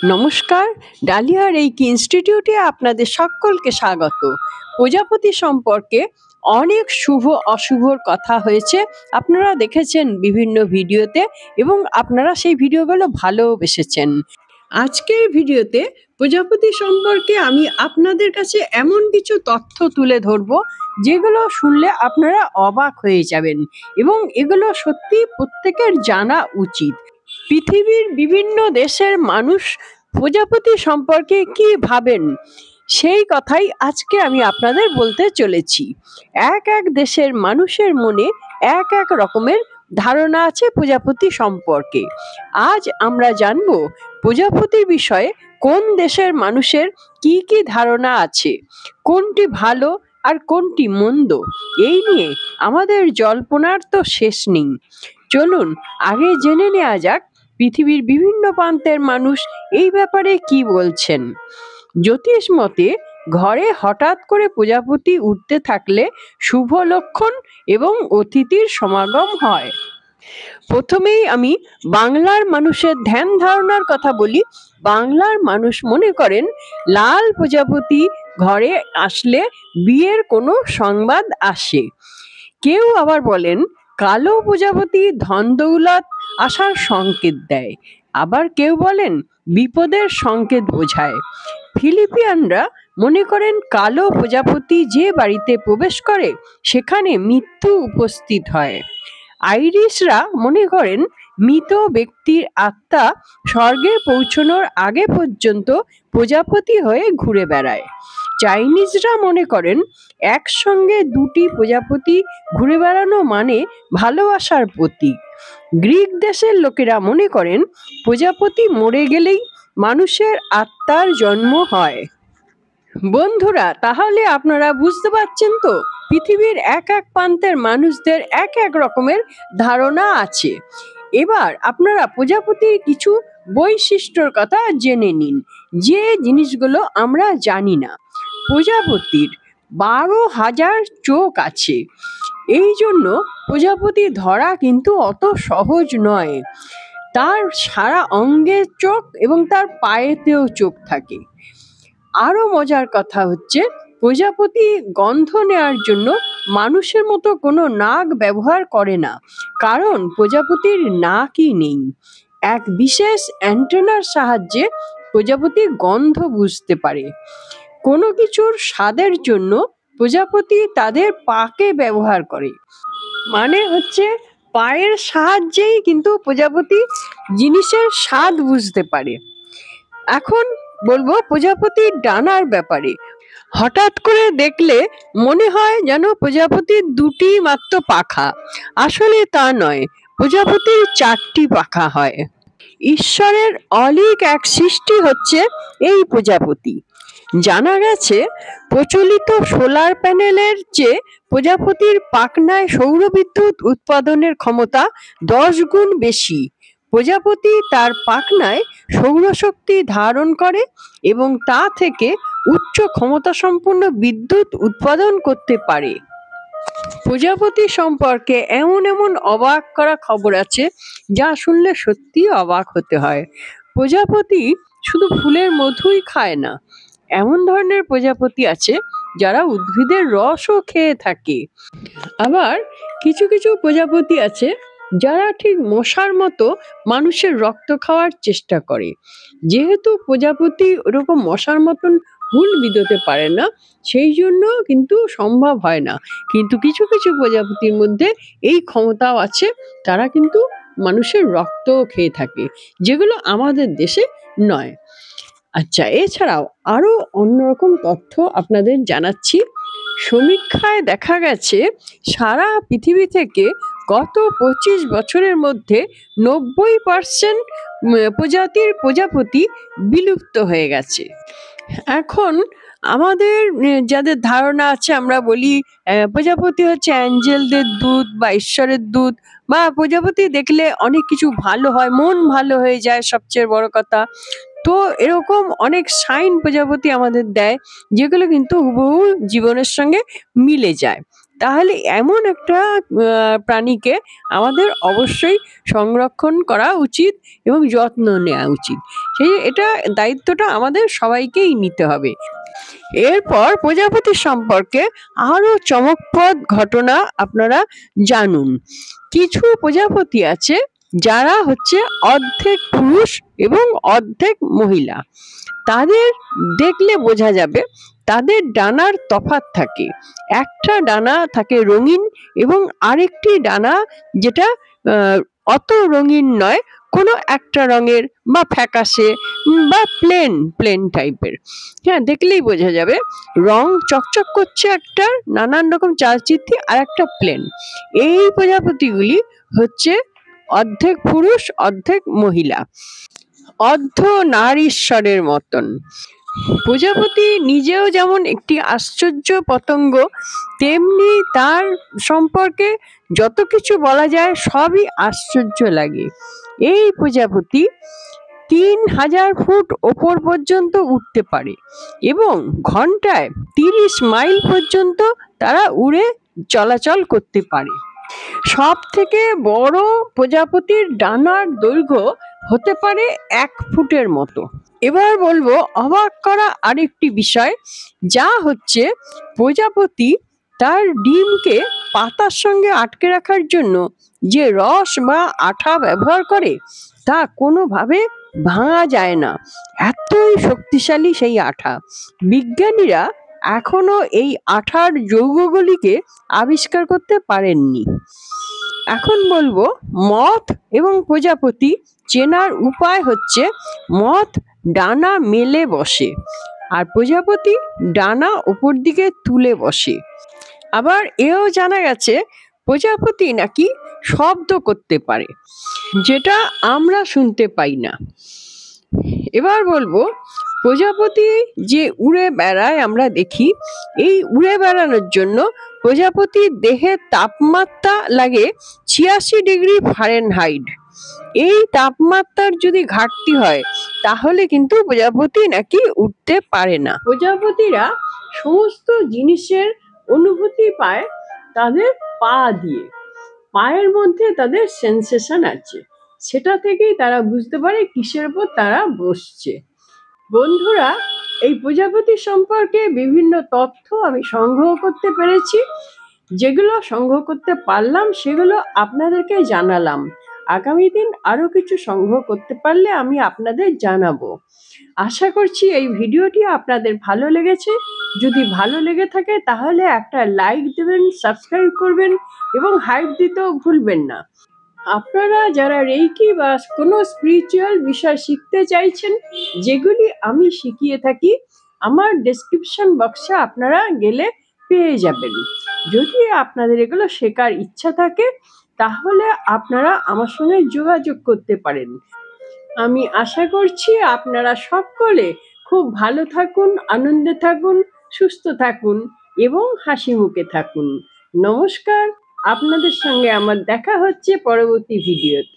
নমস্কার, dahlia reiki ইনস্টিটিউটে আপনাদের সকলকে স্বাগত। প্রজাপতি সম্পর্কে অনেক শুভ অশুভর কথা হয়েছে, আপনারা দেখেছেন বিভিন্ন ভিডিওতে এবং আপনারা সেই ভিডিওগুলো ভালোবেসেছেন। আজকের ভিডিওতে প্রজাপতি সম্পর্কে আমি আপনাদের কাছে এমন কিছু তথ্য তুলে ধরব যেগুলো শুনলে আপনারা অবাক হয়ে যাবেন এবং এগুলো সত্যি প্রত্যেকের জানা উচিত। পৃথিবীর বিভিন্ন দেশের মানুষ প্রজাপতি সম্পর্কে কি ভাবেন সেই কথাই আজকে আমি আপনাদের বলতে চলেছি। এক এক দেশের মানুষের মনে এক এক রকমের ধারণা আছে প্রজাপতি সম্পর্কে। আজ আমরা জানব প্রজাপতির বিষয়ে কোন দেশের মানুষের কি কি ধারণা আছে, কোনটি ভালো আর কোনটি মন্দ। এই নিয়ে আমাদের জল্পনার তো শেষ নেই। চলুন আগে জেনে নেওয়া যাক পৃথিবীর বিভিন্ন প্রান্তের মানুষ এই ব্যাপারে কি বলছেন। জ্যোতিষ মতে ঘরে হঠাৎ করে প্রজাপতি উঠতে থাকলে শুভ লক্ষণ এবং অতিথির সমাগম হয়। প্রথমেই আমি বাংলার মানুষের ধ্যান ধারণার কথা বলি। বাংলার মানুষ মনে করেন লাল প্রজাপতি ঘরে আসলে বিয়ের কোনো সংবাদ আসে। কেউ আবার বলেন কালো প্রজাপতি ধন দৌলত আসার সংকেত দেয়, আবার কেউ বলেন বিপদের সংকেত বোঝায়। ফিলিপিয়ানরা মনে করেন কালো প্রজাপতি যে বাড়িতে প্রবেশ করে সেখানে মৃত্যু উপস্থিত হয়। আইরিশরা মনে করেন মৃত ব্যক্তির আত্মা স্বর্গে পৌঁছানোর আগে পর্যন্ত প্রজাপতি হয়ে ঘুরে বেড়ায়। চাইনিজরা মনে করেন একসঙ্গে দুটি প্রজাপতি ঘুরে বেড়ানো মানে ভালোবাসার প্রতীক। গ্রিক দেশের লোকেরা মনে করেন প্রজাপতি মরে গেলেই মানুষের আত্মার জন্ম হয়। বন্ধুরা, তাহলে আপনারা বুঝতে পারছেন তো পৃথিবীর এক এক প্রান্তের মানুষদের এক এক রকমের ধারণা আছে। এবার আপনারা প্রজাপতির কিছু বৈশিষ্ট্যর কথা জেনে নিন যে জিনিসগুলো আমরা জানি না। প্রজাপতির 12,000 চোখ আছে। এই জন্য প্রজাপতি ধরা কিন্তু অত সহজ নয়। তার সারা অঙ্গে চোখ এবং তার পায়েতেও চোখ থাকে। আরো মজার কথা হচ্ছে প্রজাপতি গন্ধ নেওয়ার জন্য মানুষের মতো কোনো নাক ব্যবহার করে না, কারণ প্রজাপতির নাকই নেই। এক বিশেষ অ্যান্টেনার সাহায্যে প্রজাপতি গন্ধ বুঝতে পারে। কোনো কিছুর স্বাদের জন্য প্রজাপতি তাদের পাকে ব্যবহার করে, মানে হচ্ছে পায়ের সাহায্যেই কিন্তু প্রজাপতি জিনিসের স্বাদ বুঝতে পারে। এখন বলবো প্রজাপতির ডানার ব্যাপারে। হঠাৎ করে দেখলে মনে হয় যেন প্রজাপতির দুটি মাত্র পাখা, আসলে তা নয়, প্রজাপতির 4টি পাখা হয়। ঈশ্বরের অলীক এক সৃষ্টি হচ্ছে এই প্রজাপতি। জানা গেছে প্রচলিত সোলার প্যানেলের চেয়ে প্রজাপতির পাখনায় সৌরবিদ্যুৎ উৎপাদনের ক্ষমতা 10 গুণ বেশি। প্রজাপতি তার পাখনায় সৌরশক্তি ধারণ করে এবং তা থেকে উচ্চ ক্ষমতাসম্পন্ন বিদ্যুৎ উৎপাদন করতে পারে। প্রজাপতি সম্পর্কে এমন এমন অবাক করা খবর আছে যা শুনলে সত্যি অবাক হতে হয়। প্রজাপতি শুধু ফুলের মধুই খায় না, এমন ধরনের প্রজাপতি আছে যারা উদ্ভিদের রসও খেয়ে থাকে। আবার কিছু কিছু প্রজাপতি আছে যারা ঠিক মশার মতো মানুষের রক্ত খাওয়ার চেষ্টা করে। যেহেতু প্রজাপতি ওরকম মশার মতন হুল বিঁধতে পারে না, সেই জন্য কিন্তু সম্ভব হয় না। কিন্তু কিছু কিছু প্রজাপতির মধ্যে এই ক্ষমতাও আছে, তারা কিন্তু মানুষের রক্তও খেয়ে থাকে, যেগুলো আমাদের দেশে নয়। আচ্ছা, এছাড়াও আরো অন্যরকম তথ্য আপনাদের জানাচ্ছি। সমীক্ষায় দেখা গেছে সারা পৃথিবী থেকে গত 25 বছরের মধ্যে 90% প্রজাতির প্রজাপতি বিলুপ্ত হয়ে গেছে। এখন আমাদের যাদের ধারণা আছে, আমরা বলি প্রজাপতি হচ্ছে অ্যাঞ্জেলদের দূত বা ঈশ্বরের দূত, বা প্রজাপতি দেখলে অনেক কিছু ভালো হয়, মন ভালো হয়ে যায়, সবচেয়ে বড় কথা। তো এরকম অনেক সাইন প্রজাপতি আমাদের দেয়, যেগুলো কিন্তু হুবহু জীবনের সঙ্গে মিলে যায়। তাহলে এমন একটা প্রাণীকে আমাদের অবশ্যই সংরক্ষণ করা উচিত এবং যত্ন নেওয়া উচিত। এটা দায়িত্বটা আমাদের সবাইকেই নিতে হবে। এরপর প্রজাপতি সম্পর্কে আরো চমকপ্রদ ঘটনা আপনারা জানুন। কিছু প্রজাপতি আছে যারা হচ্ছে অর্ধেক পুরুষ এবং অর্ধেক মহিলা। তাদের দেখলে বোঝা যাবে তাদের ডানার তফাৎ থাকে। একটা ডানা থাকে রঙিন এবং আরেকটি ডানা যেটা অত রঙিন নয়, কোনো একটা রঙের বা ফ্যাকাশে বা প্লেন টাইপের। হ্যাঁ, দেখলেই বোঝা যাবে রং চকচক করছে একটা, নানান রকম চালচিত্রি, আর একটা প্লেন। এই প্রজাপতিগুলি হচ্ছে অর্ধেক পুরুষ অর্ধেক মহিলা, অর্ধ নারীশ্বরের মতন। প্রজাপতি নিজেও যেমন একটি আশ্চর্য পতঙ্গ, তেমনি তার সম্পর্কে যত কিছু বলা যায় সবই আশ্চর্য লাগে। এই প্রজাপতি 3000 ফুট ওপর পর্যন্ত উঠতে পারে এবং ঘন্টায় 30 মাইল পর্যন্ত তারা উড়ে চলাচল করতে পারে। সব থেকে বড় প্রজাপতির ডানার দৈর্ঘ্য হতে পারে 1 ফুটের মতো। এবার বলবো অবাক করা আরেকটি বিষয়, যা হচ্ছে প্রজাপতি তার ডিমকে পাতার সঙ্গে আটকে রাখার জন্য যে রস বা আঠা ব্যবহার করে তা কোনোভাবে ভাঙা যায় না, এতই শক্তিশালী সেই আঠা। বিজ্ঞানীরা এখনো এই আঠার যৌগগুলিকে আবিষ্কার করতে পারেননি। এখন বলবো মথ এবং প্রজাপতি চেনার উপায় হচ্ছে, মথ ডানা মেলে বসে আর প্রজাপতি ডানা উপর দিকে তুলে বসে। আবার এও জানা গেছে প্রজাপতি নাকি শব্দ করতে পারে, যেটা আমরা শুনতে পাই না। এবার বলবো প্রজাপতি যে উড়ে বেড়ায় আমরা দেখি, এই উড়ে বেড়ানোর জন্য প্রজাপতির দেহের তাপমাত্রা লাগে 86 ডিগ্রি ফারেনহাইট। এই তাপমাত্রার যদি ঘাটতি হয় তাহলে কিন্তু প্রজাপতি নাকি উঠতে পারে না। প্রজাপতিরা সমস্ত জিনিসের অনুভূতি পায় তাদের পা দিয়ে। পায়ের মধ্যে তাদের সেন্সেশন আছে, সেটা থেকেই তারা বুঝতে পারে কিসের উপর তারা বসছে। বন্ধুরা, এই প্রজাপতি সম্পর্কে বিভিন্ন তথ্য আমি সংগ্রহ করতে পেরেছি। যেগুলো সংগ্রহ করতে পারলাম সেগুলো আপনাদেরকে জানালাম। আগামী দিন আরো কিছু সংগ্রহ করতে পারলে আমি আপনাদের জানাবো। আশা করছি এই ভিডিওটি আপনাদের ভালো লেগেছে। যদি ভালো লেগে থাকে তাহলে একটা লাইক দেবেন, সাবস্ক্রাইব করবেন এবং হাইপ দিতেও ভুলবেন না। আপনারা যারা রেইকি বা কোনো স্পিরিচুয়াল বিষয় শিখতে চাইছেন, যেগুলি আমি শিখিয়ে থাকি, আমার ডেসক্রিপশন বক্সে আপনারা গেলে পেয়ে যাবেন। যদি আপনাদের এগুলো শেখার ইচ্ছা থাকে তাহলে আপনারা আমার সঙ্গে যোগাযোগ করতে পারেন। আমি আশা করছি আপনারা সকলে খুব ভালো থাকুন, আনন্দে থাকুন, সুস্থ থাকুন এবং হাসি মুখে থাকুন। নমস্কার, আপনাদের সঙ্গে আমার দেখা হচ্ছে পরবর্তী ভিডিওতে।